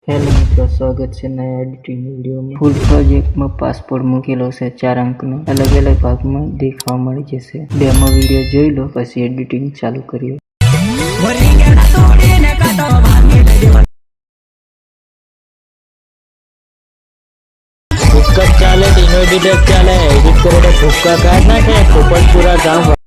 Hello મિત્રો, સ્વાગત છે નયા એડિટિંગ વિડીયોમાં। ફૂલ પ્રોજેક્ટમાં પાસપોર્ટ મૂકેલો છે 4 અંકનો, અલગ અલગ ભાગમાં દેખાવા મળી જશે। ડેમો વિડીયો જોઈ લો પછી એડિટિંગ ચાલુ કરીએ। ભૂક્કા ચાલે, ટીનો એડિટર ચાલે, એડિટ કરે તો ભૂક્કા કાઢ નાખે, પોપટ પૂરા ગામ